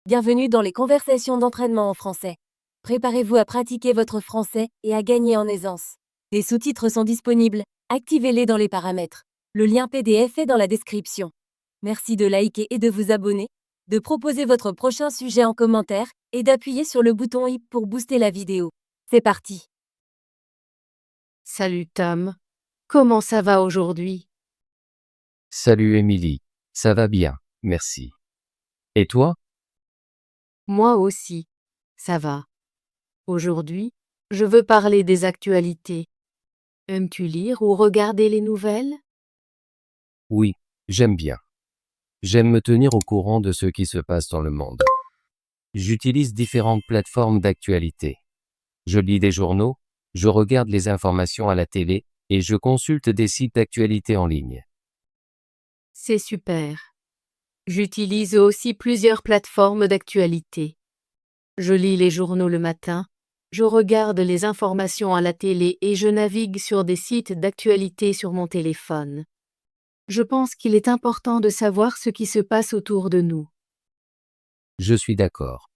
Bienvenue dans les conversations d'entraînement en français. Préparez-vous à pratiquer votre français et à gagner en aisance. Des sous-titres sont disponibles, activez-les dans les paramètres. Le lien PDF est dans la description. Merci de liker et de vous abonner, de proposer votre prochain sujet en commentaire et d'appuyer sur le bouton i pour booster la vidéo. C'est parti. Salut Tom, comment ça va aujourd'hui? Salut Émilie, ça va bien, merci. Et toi? Moi aussi, ça va. Aujourd'hui, je veux parler des actualités. Aimes-tu lire ou regarder les nouvelles? Oui, j'aime bien. J'aime me tenir au courant de ce qui se passe dans le monde. J'utilise différentes plateformes d'actualité. Je lis des journaux, je regarde les informations à la télé et je consulte des sites d'actualité en ligne. C'est super. J'utilise aussi plusieurs plateformes d'actualité. Je lis les journaux le matin, je regarde les informations à la télé et je navigue sur des sites d'actualité sur mon téléphone. Je pense qu'il est important de savoir ce qui se passe autour de nous. Je suis d'accord.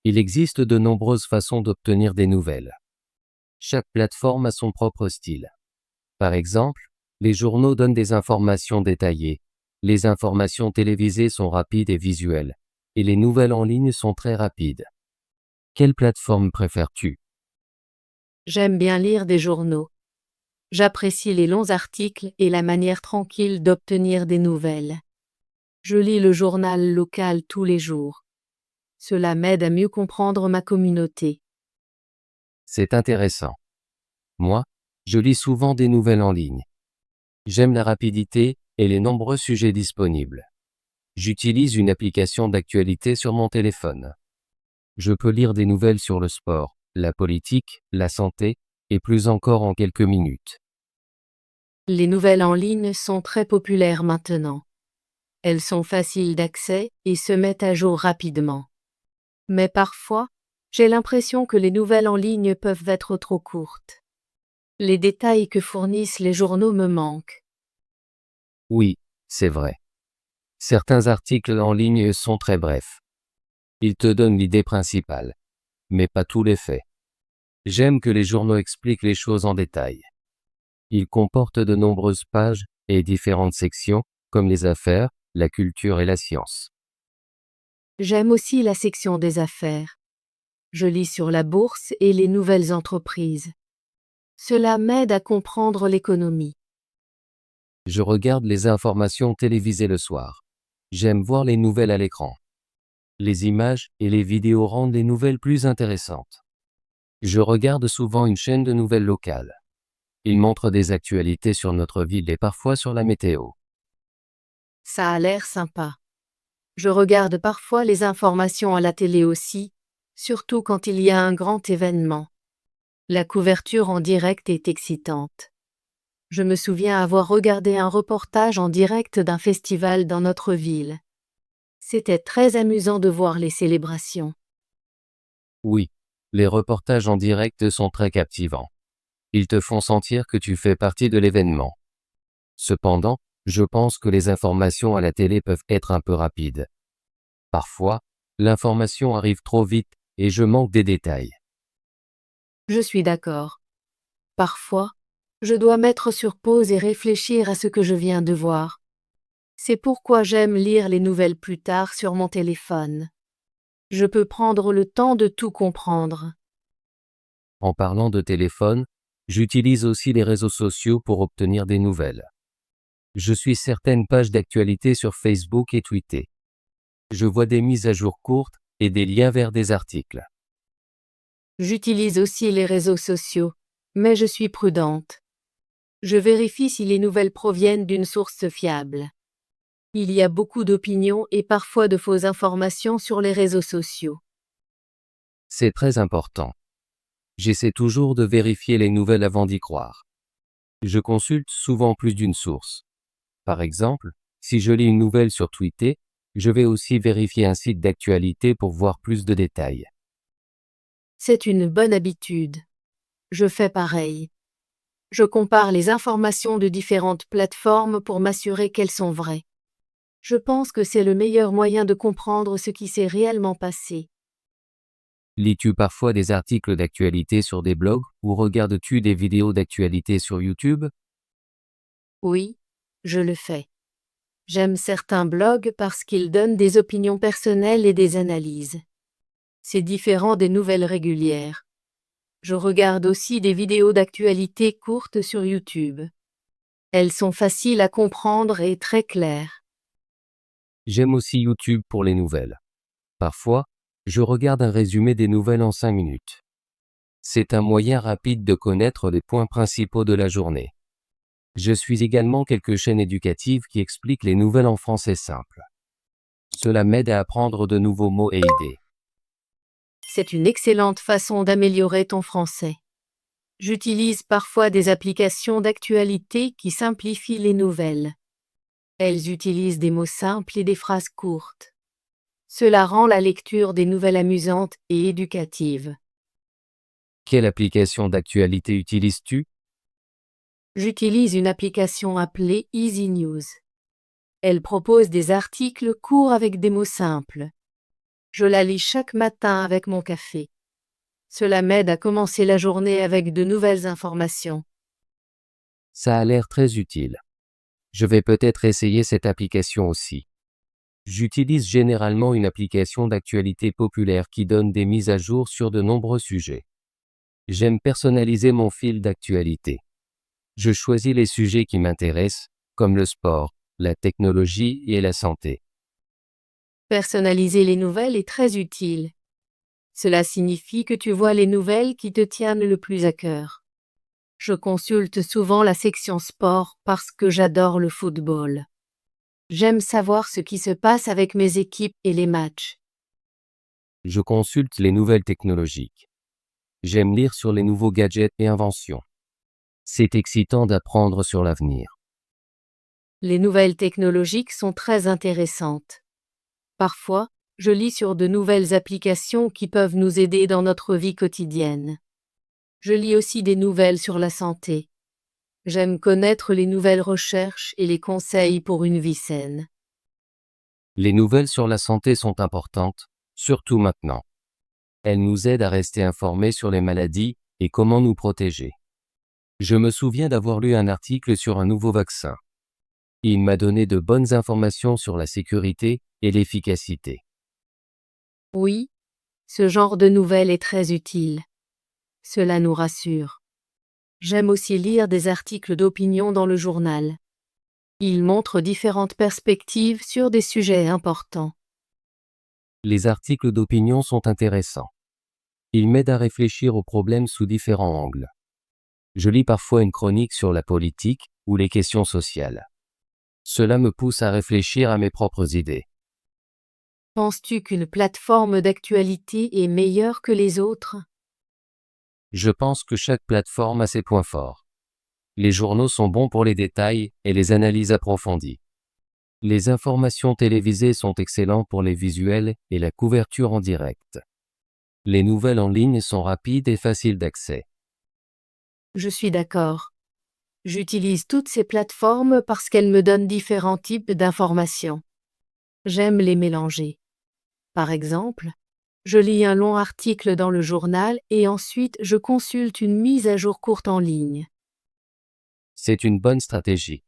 Il existe de nombreuses façons d'obtenir des nouvelles. Chaque plateforme a son propre style. Par exemple, les journaux donnent des informations détaillées, les informations télévisées sont rapides et visuelles, et les nouvelles en ligne sont très rapides. Quelle plateforme préfères-tu? J'aime bien lire des journaux. J'apprécie les longs articles et la manière tranquille d'obtenir des nouvelles. Je lis le journal local tous les jours. Cela m'aide à mieux comprendre ma communauté. C'est intéressant. Moi, je lis souvent des nouvelles en ligne. J'aime la rapidité et les nombreux sujets disponibles. J'utilise une application d'actualité sur mon téléphone. Je peux lire des nouvelles sur le sport, la politique, la santé, et plus encore en quelques minutes. Les nouvelles en ligne sont très populaires maintenant. Elles sont faciles d'accès et se mettent à jour rapidement. Mais parfois, j'ai l'impression que les nouvelles en ligne peuvent être trop courtes. Les détails que fournissent les journaux me manquent. Oui, c'est vrai. Certains articles en ligne sont très brefs. Ils te donnent l'idée principale, mais pas tous les faits. J'aime que les journaux expliquent les choses en détail. Ils comportent de nombreuses pages et différentes sections, comme les affaires, la culture et la science. J'aime aussi la section des affaires. Je lis sur la bourse et les nouvelles entreprises. Cela m'aide à comprendre l'économie. Je regarde les informations télévisées le soir. J'aime voir les nouvelles à l'écran. Les images et les vidéos rendent les nouvelles plus intéressantes. Je regarde souvent une chaîne de nouvelles locales. Ils montrent des actualités sur notre ville et parfois sur la météo. Ça a l'air sympa. Je regarde parfois les informations à la télé aussi, surtout quand il y a un grand événement. La couverture en direct est excitante. Je me souviens avoir regardé un reportage en direct d'un festival dans notre ville. C'était très amusant de voir les célébrations. Oui, les reportages en direct sont très captivants. Ils te font sentir que tu fais partie de l'événement. Cependant, je pense que les informations à la télé peuvent être un peu rapides. Parfois, l'information arrive trop vite et je manque des détails. Je suis d'accord. Parfois, je dois mettre sur pause et réfléchir à ce que je viens de voir. C'est pourquoi j'aime lire les nouvelles plus tard sur mon téléphone. Je peux prendre le temps de tout comprendre. En parlant de téléphone, j'utilise aussi les réseaux sociaux pour obtenir des nouvelles. Je suis certaines pages d'actualité sur Facebook et Twitter. Je vois des mises à jour courtes et des liens vers des articles. J'utilise aussi les réseaux sociaux, mais je suis prudente. Je vérifie si les nouvelles proviennent d'une source fiable. Il y a beaucoup d'opinions et parfois de fausses informations sur les réseaux sociaux. C'est très important. J'essaie toujours de vérifier les nouvelles avant d'y croire. Je consulte souvent plus d'une source. Par exemple, si je lis une nouvelle sur Twitter, je vais aussi vérifier un site d'actualité pour voir plus de détails. C'est une bonne habitude. Je fais pareil. Je compare les informations de différentes plateformes pour m'assurer qu'elles sont vraies. Je pense que c'est le meilleur moyen de comprendre ce qui s'est réellement passé. Lis-tu parfois des articles d'actualité sur des blogs ou regardes-tu des vidéos d'actualité sur YouTube? Oui, je le fais. J'aime certains blogs parce qu'ils donnent des opinions personnelles et des analyses. C'est différent des nouvelles régulières. Je regarde aussi des vidéos d'actualité courtes sur YouTube. Elles sont faciles à comprendre et très claires. J'aime aussi YouTube pour les nouvelles. Parfois, je regarde un résumé des nouvelles en 5 minutes. C'est un moyen rapide de connaître les points principaux de la journée. Je suis également quelques chaînes éducatives qui expliquent les nouvelles en français simple. Cela m'aide à apprendre de nouveaux mots et idées. C'est une excellente façon d'améliorer ton français. J'utilise parfois des applications d'actualité qui simplifient les nouvelles. Elles utilisent des mots simples et des phrases courtes. Cela rend la lecture des nouvelles amusantes et éducatives. Quelle application d'actualité utilises-tu? J'utilise une application appelée Easy News. Elle propose des articles courts avec des mots simples. Je la lis chaque matin avec mon café. Cela m'aide à commencer la journée avec de nouvelles informations. Ça a l'air très utile. Je vais peut-être essayer cette application aussi. J'utilise généralement une application d'actualité populaire qui donne des mises à jour sur de nombreux sujets. J'aime personnaliser mon fil d'actualité. Je choisis les sujets qui m'intéressent, comme le sport, la technologie et la santé. Personnaliser les nouvelles est très utile. Cela signifie que tu vois les nouvelles qui te tiennent le plus à cœur. Je consulte souvent la section sport parce que j'adore le football. J'aime savoir ce qui se passe avec mes équipes et les matchs. Je consulte les nouvelles technologiques. J'aime lire sur les nouveaux gadgets et inventions. C'est excitant d'apprendre sur l'avenir. Les nouvelles technologiques sont très intéressantes. Parfois, je lis sur de nouvelles applications qui peuvent nous aider dans notre vie quotidienne. Je lis aussi des nouvelles sur la santé. J'aime connaître les nouvelles recherches et les conseils pour une vie saine. Les nouvelles sur la santé sont importantes, surtout maintenant. Elles nous aident à rester informés sur les maladies et comment nous protéger. Je me souviens d'avoir lu un article sur un nouveau vaccin. Il m'a donné de bonnes informations sur la sécurité et l'efficacité. Oui, ce genre de nouvelles est très utile. Cela nous rassure. J'aime aussi lire des articles d'opinion dans le journal. Ils montrent différentes perspectives sur des sujets importants. Les articles d'opinion sont intéressants. Ils m'aident à réfléchir aux problèmes sous différents angles. Je lis parfois une chronique sur la politique ou les questions sociales. Cela me pousse à réfléchir à mes propres idées. Penses-tu qu'une plateforme d'actualité est meilleure que les autres? Je pense que chaque plateforme a ses points forts. Les journaux sont bons pour les détails et les analyses approfondies. Les informations télévisées sont excellentes pour les visuels et la couverture en direct. Les nouvelles en ligne sont rapides et faciles d'accès. Je suis d'accord. J'utilise toutes ces plateformes parce qu'elles me donnent différents types d'informations. J'aime les mélanger. Par exemple, je lis un long article dans le journal et ensuite je consulte une mise à jour courte en ligne. C'est une bonne stratégie.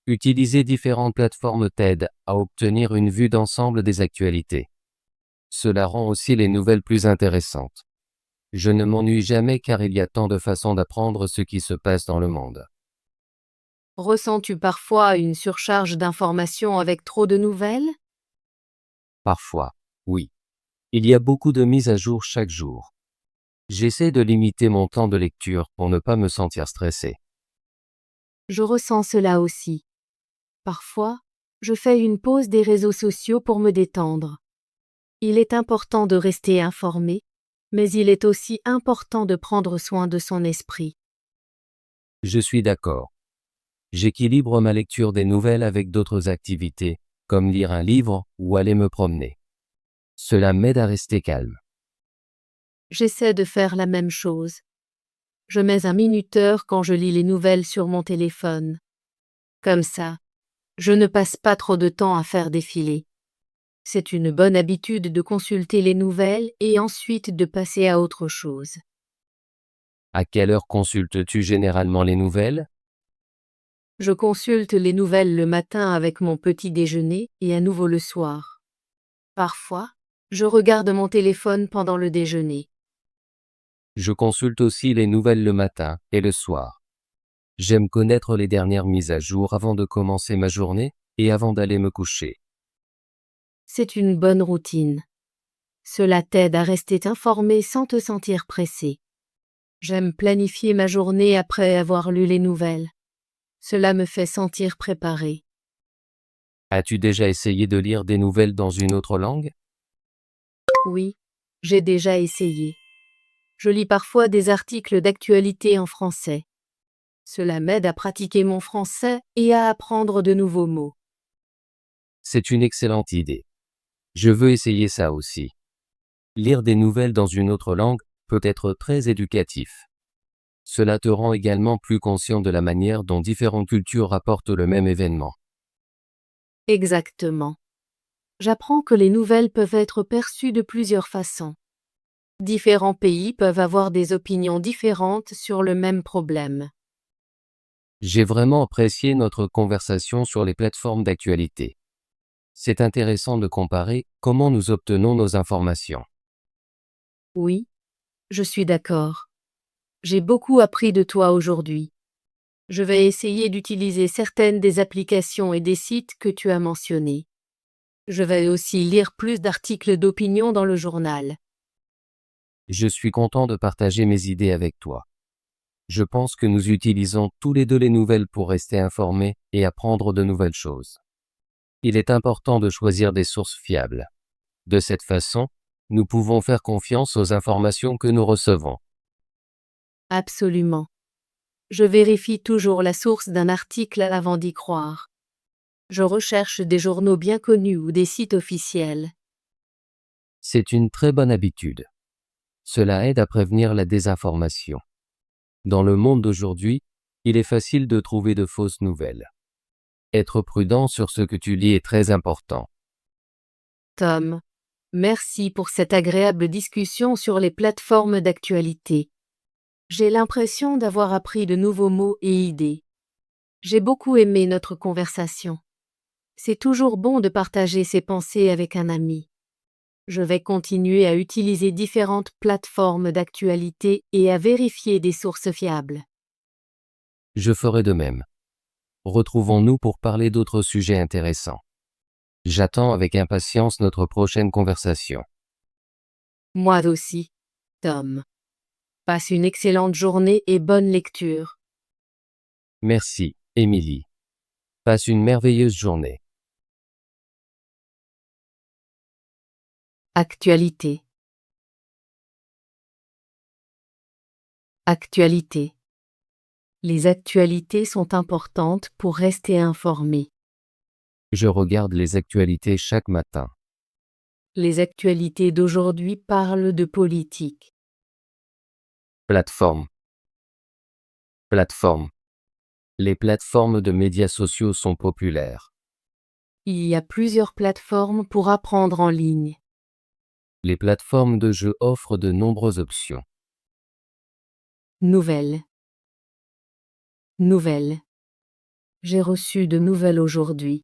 Utiliser différentes plateformes t'aide à obtenir une vue d'ensemble des actualités. Cela rend aussi les nouvelles plus intéressantes. Je ne m'ennuie jamais car il y a tant de façons d'apprendre ce qui se passe dans le monde. Ressens-tu parfois une surcharge d'informations avec trop de nouvelles? Parfois, oui. Il y a beaucoup de mises à jour chaque jour. J'essaie de limiter mon temps de lecture pour ne pas me sentir stressé. Je ressens cela aussi. Parfois, je fais une pause des réseaux sociaux pour me détendre. Il est important de rester informé, mais il est aussi important de prendre soin de son esprit. Je suis d'accord. J'équilibre ma lecture des nouvelles avec d'autres activités, comme lire un livre ou aller me promener. Cela m'aide à rester calme. J'essaie de faire la même chose. Je mets un minuteur quand je lis les nouvelles sur mon téléphone. Comme ça, Je ne passe pas trop de temps à faire défiler. C'est une bonne habitude de consulter les nouvelles et ensuite de passer à autre chose. À quelle heure consultes-tu généralement les nouvelles? Je consulte les nouvelles le matin avec mon petit déjeuner et à nouveau le soir. Parfois, je regarde mon téléphone pendant le déjeuner. Je consulte aussi les nouvelles le matin et le soir. J'aime connaître les dernières mises à jour avant de commencer ma journée et avant d'aller me coucher. C'est une bonne routine. Cela t'aide à rester informé sans te sentir pressé. J'aime planifier ma journée après avoir lu les nouvelles. Cela me fait sentir préparé. As-tu déjà essayé de lire des nouvelles dans une autre langue? Oui, j'ai déjà essayé. Je lis parfois des articles d'actualité en français. Cela m'aide à pratiquer mon français et à apprendre de nouveaux mots. C'est une excellente idée. Je veux essayer ça aussi. Lire des nouvelles dans une autre langue peut être très éducatif. Cela te rend également plus conscient de la manière dont différentes cultures rapportent le même événement. Exactement. J'apprends que les nouvelles peuvent être perçues de plusieurs façons. Différents pays peuvent avoir des opinions différentes sur le même problème. J'ai vraiment apprécié notre conversation sur les plateformes d'actualité. C'est intéressant de comparer comment nous obtenons nos informations. Oui, je suis d'accord. J'ai beaucoup appris de toi aujourd'hui. Je vais essayer d'utiliser certaines des applications et des sites que tu as mentionnés. Je vais aussi lire plus d'articles d'opinion dans le journal. Je suis content de partager mes idées avec toi. Je pense que nous utilisons tous les deux les nouvelles pour rester informés et apprendre de nouvelles choses. Il est important de choisir des sources fiables. De cette façon, nous pouvons faire confiance aux informations que nous recevons. Absolument. Je vérifie toujours la source d'un article avant d'y croire. Je recherche des journaux bien connus ou des sites officiels. C'est une très bonne habitude. Cela aide à prévenir la désinformation. Dans le monde d'aujourd'hui, il est facile de trouver de fausses nouvelles. Être prudent sur ce que tu lis est très important. Tom, merci pour cette agréable discussion sur les plateformes d'actualité. J'ai l'impression d'avoir appris de nouveaux mots et idées. J'ai beaucoup aimé notre conversation. C'est toujours bon de partager ses pensées avec un ami. Je vais continuer à utiliser différentes plateformes d'actualité et à vérifier des sources fiables. Je ferai de même. Retrouvons-nous pour parler d'autres sujets intéressants. J'attends avec impatience notre prochaine conversation. Moi aussi, Tom. Passe une excellente journée et bonne lecture. Merci, Émilie. Passe une merveilleuse journée. Actualité. Actualité. Les actualités sont importantes pour rester informé. Je regarde les actualités chaque matin. Les actualités d'aujourd'hui parlent de politique. Plateforme. Plateforme. Les plateformes de médias sociaux sont populaires. Il y a plusieurs plateformes pour apprendre en ligne. Les plateformes de jeux offrent de nombreuses options. Nouvelles. Nouvelles. J'ai reçu de nouvelles aujourd'hui.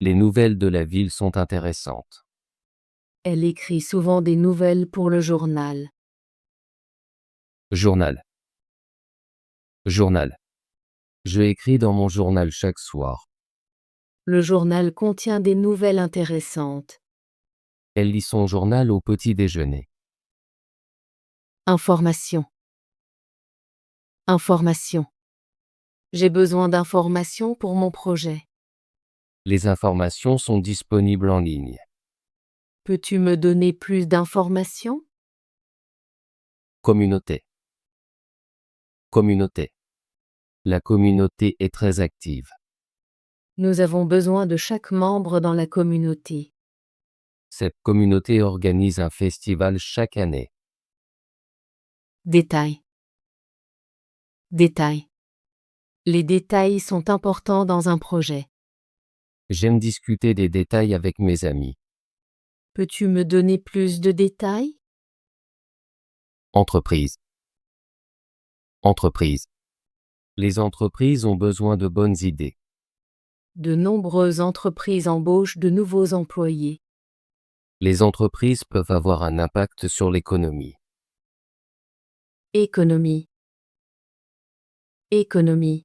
Les nouvelles de la ville sont intéressantes. Elle écrit souvent des nouvelles pour le journal. Journal. Journal. Je écris dans mon journal chaque soir. Le journal contient des nouvelles intéressantes. Elle lit son journal au petit déjeuner. Information. Information. J'ai besoin d'informations pour mon projet. Les informations sont disponibles en ligne. Peux-tu me donner plus d'informations? Communauté. Communauté. La communauté est très active. Nous avons besoin de chaque membre dans la communauté. Cette communauté organise un festival chaque année. Détails. Détails. Les détails sont importants dans un projet. J'aime discuter des détails avec mes amis. Peux-tu me donner plus de détails? Entreprise. Entreprise. Les entreprises ont besoin de bonnes idées. De nombreuses entreprises embauchent de nouveaux employés. Les entreprises peuvent avoir un impact sur l'économie. Économie. Économie.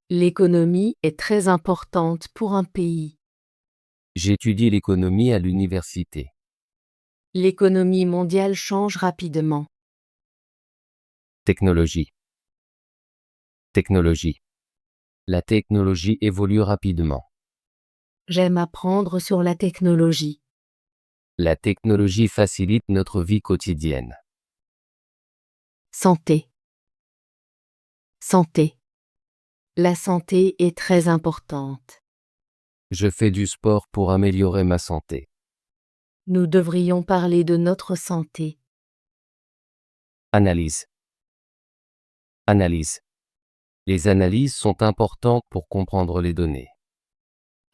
L'économie est très importante pour un pays. J'étudie l'économie à l'université. L'économie mondiale change rapidement. Technologie. Technologie. La technologie évolue rapidement. J'aime apprendre sur la technologie. La technologie facilite notre vie quotidienne. Santé. Santé. La santé est très importante. Je fais du sport pour améliorer ma santé. Nous devrions parler de notre santé. Analyse. Analyse. Les analyses sont importantes pour comprendre les données.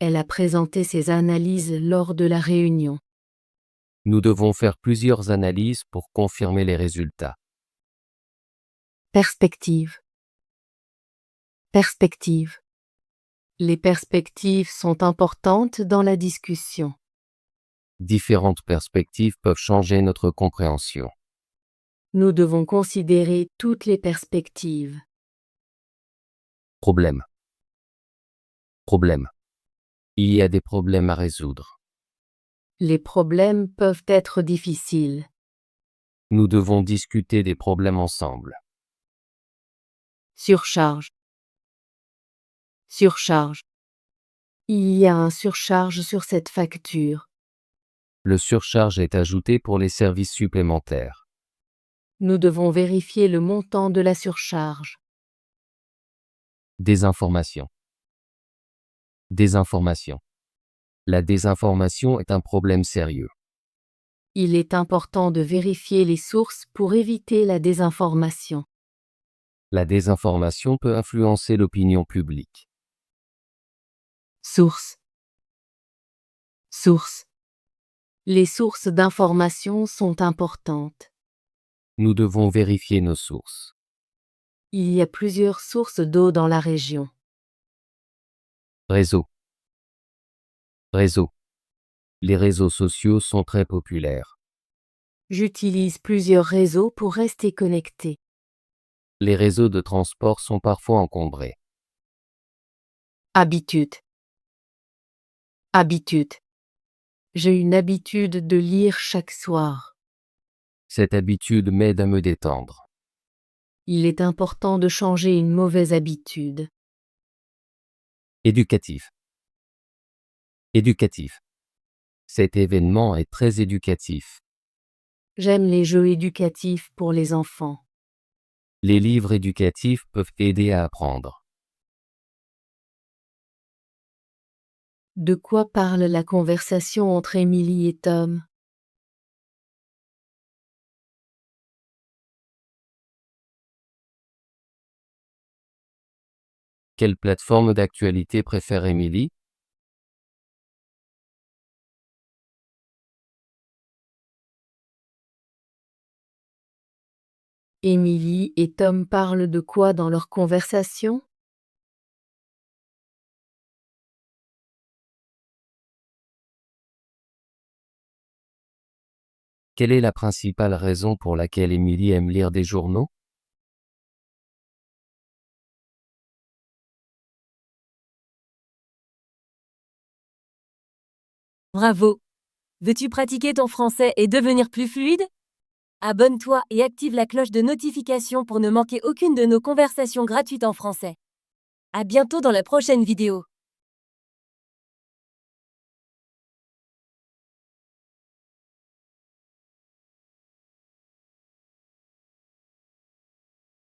Elle a présenté ses analyses lors de la réunion. Nous devons faire plusieurs analyses pour confirmer les résultats. Perspective. Perspective. Les perspectives sont importantes dans la discussion. Différentes perspectives peuvent changer notre compréhension. Nous devons considérer toutes les perspectives. Problème. Problème. Il y a des problèmes à résoudre. Les problèmes peuvent être difficiles. Nous devons discuter des problèmes ensemble. Surcharge. Surcharge. Il y a un surcharge sur cette facture. Le surcharge est ajouté pour les services supplémentaires. Nous devons vérifier le montant de la surcharge. Désinformation. Désinformation. La désinformation est un problème sérieux. Il est important de vérifier les sources pour éviter la désinformation. La désinformation peut influencer l'opinion publique. Source. Source. Les sources d'information sont importantes. Nous devons vérifier nos sources. Il y a plusieurs sources d'eau dans la région. Réseau. Réseau. Les réseaux sociaux sont très populaires. J'utilise plusieurs réseaux pour rester connecté. Les réseaux de transport sont parfois encombrés. Habitude. Habitude. J'ai une habitude de lire chaque soir. Cette habitude m'aide à me détendre. Il est important de changer une mauvaise habitude. Éducatif. Éducatif. Cet événement est très éducatif. J'aime les jeux éducatifs pour les enfants. Les livres éducatifs peuvent aider à apprendre. De quoi parle la conversation entre Émilie et Tom? Quelle plateforme d'actualité préfère Émilie? Émilie et Tom parlent de quoi dans leur conversation? Quelle est la principale raison pour laquelle Émilie aime lire des journaux? Bravo! Veux-tu pratiquer ton français et devenir plus fluide? Abonne-toi et active la cloche de notification pour ne manquer aucune de nos conversations gratuites en français. À bientôt dans la prochaine vidéo.